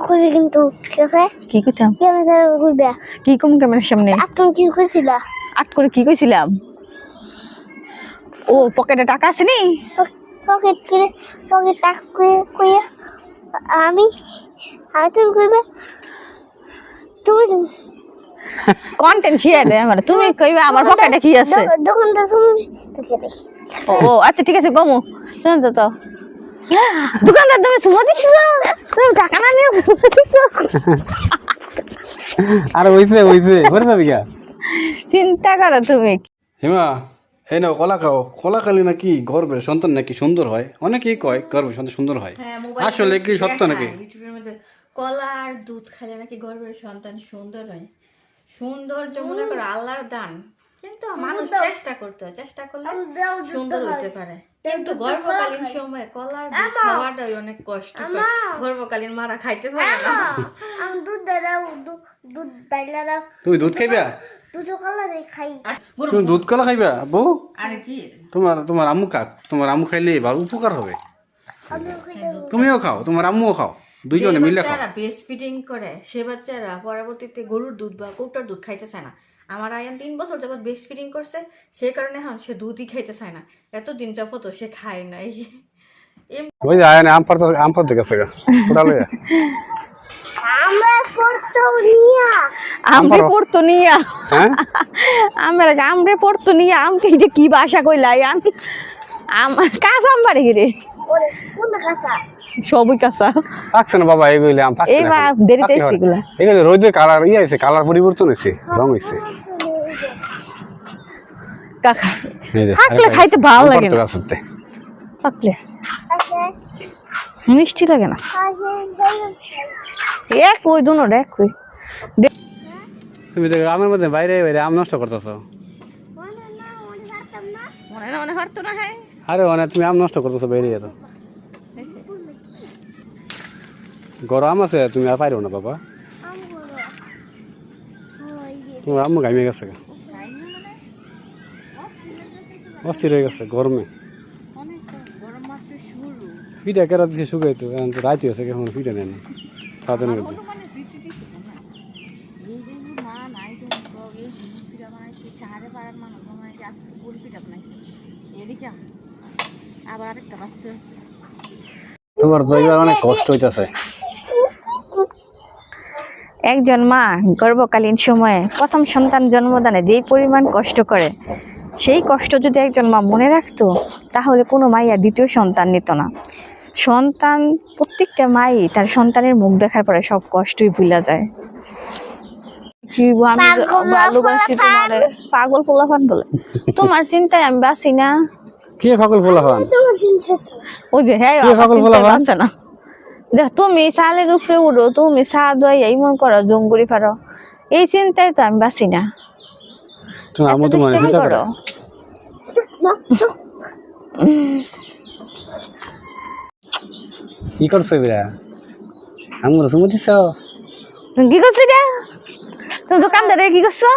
কইবে কিন্তু ঠিক আছে কি কইতাম ক্যামেরা কইবে কি কম ক্যামেরার সামনে তুমি কি কইছিলা আট করে কি কইছিলাম ও পকেটে টাকা আছে নি পকেট টাক কইয়া আমি তুমি কইবে তুমি কন্টেন্ট শেয়ার দে আমার তুমি কইবে আমার পকেটে কি আছে দোকানদার তুমি তোকে দে ও আচ্ছা ঠিক আছে গমু শুন তো দোকানদার তুমি সুমা দিছো তুমি টাকা না নিয়ে সুমা দিছো আর হইছে বলে যাবি গা চিন্তা করো তুমি হিমা এই নাও কলা খাও কলা খালি নাকি গর্ভের সন্তান নাকি সুন্দর হয় অনেকেই কয় গর্ভের সন্তান সুন্দর হয় আসলে কি সত্য নাকি ইউটিউবের মধ্যে কলা আর দুধ খেলে নাকি গর্ভের সন্তান সুন্দর হয় সৌন্দর্য মনে করো আল্লাহর দান কিন্তু মানুষ চেষ্টা করলে সুন্দর হতে পারে কিন্তু গর্ভকালীন সময় কলার দুধ খাওয়াটাই অনেক কষ্ট গর্ভকালীন মারা খাইতে পারে না আমি দুধ দাইলা তুমি দুধ খাইবা দুধ কলা খাই তুমি দুধ কলা খাইবা বউ আরে কি তোমার আম্মু কাক তোমার আম্মু খাইলে ভালো উপকার হবে তুমিও খাও তোমার আম্মুও খাও দুইজনে মিলে খাও যারা ব্রেস্ট ফিডিং করে সে বাচ্চারা পরবর্তীতে গরুর দুধ বা কৌটার দুধ খাইতে চায় না আমার আয়ান 3 বছর যাবত ব্রেস্ট ফিডিং করছে সেই কারণে এখন সে দুধই খাইতে চায় না এতদিন যাবত সে খায় নাই ওই যে আয়ানে আম পাড়তে গেছে গা কোটা লইয়া আমরে পড়তো নিয়া হ্যাঁ আমরে পড়তো নিয়া আমকে যে কি ভাষা কইলাই আম কাঁচা আম বাড়ি রে সবই কাঁচা পাকছে না বাবা এগুলো আম পাকছে এই বা দেরিতে এগুলা এগুলো রোদে কালার আছে কালার পরিবর্তন হয়েছে রং হয়েছে কাকা এই যে পাকলে খাইতে ভালো লাগে না গাছতে পাকলে মিষ্টি লাগে না এক ওই দুনো দেখ কই তুমি তো আমের মধ্যে বাইরে বাইরে আম নষ্ট করতেছো মনে হারতো না হ্যাঁ আরে অনেক তুমি আম নষ্ট করতেছো বাইরে আর গরম আছে তুমি আর পাইরো না বাবা তোমার আম্মু ঘামে গেছে অস্থির হয়ে গেছে গরমে পিঠা কেরা দিছে শুকাইতো এখন তো রাইতে আছে এখন পিঠা নেই না সাদের মধ্যে আবার আরেকটা বাচ্চা আছে তোমার তো এবার অনেক কষ্ট হইতাছে একজন মা গর্ভকালীন সময়ে প্রথম সন্তান জন্মদানে যেই পরিমাণ কষ্ট করে সেই কষ্ট যদি একজন মা মনে রাখতো তাহলে কোনো মাইয়া দ্বিতীয় সন্তান নিত না সন্তান প্রত্যেকটা মাই তার সন্তানের মুখ দেখার পরে সব কষ্টই ভুলা যায় কি আমি ভালোবাসি তোমারে পাগল পোলাপান বলে তোমার চিন্তায় আমি বাঁচি না কে পাগল পোলাপান ওই যে হ্যাঁ পাগল পোলাপান বাঁচে না দেখ তুমি চালের উপরে উঠো তুমি চা দোয়াই এই মন করো জঙ্গুরি ফারো এই চিন্তায় তো আমি বাঁচি না তুমি আমু তোমার চিন্তা করো কি করছো বিরা আমু সুমু দিছ কি করছো রে তুমি দোকানদারে কি করছো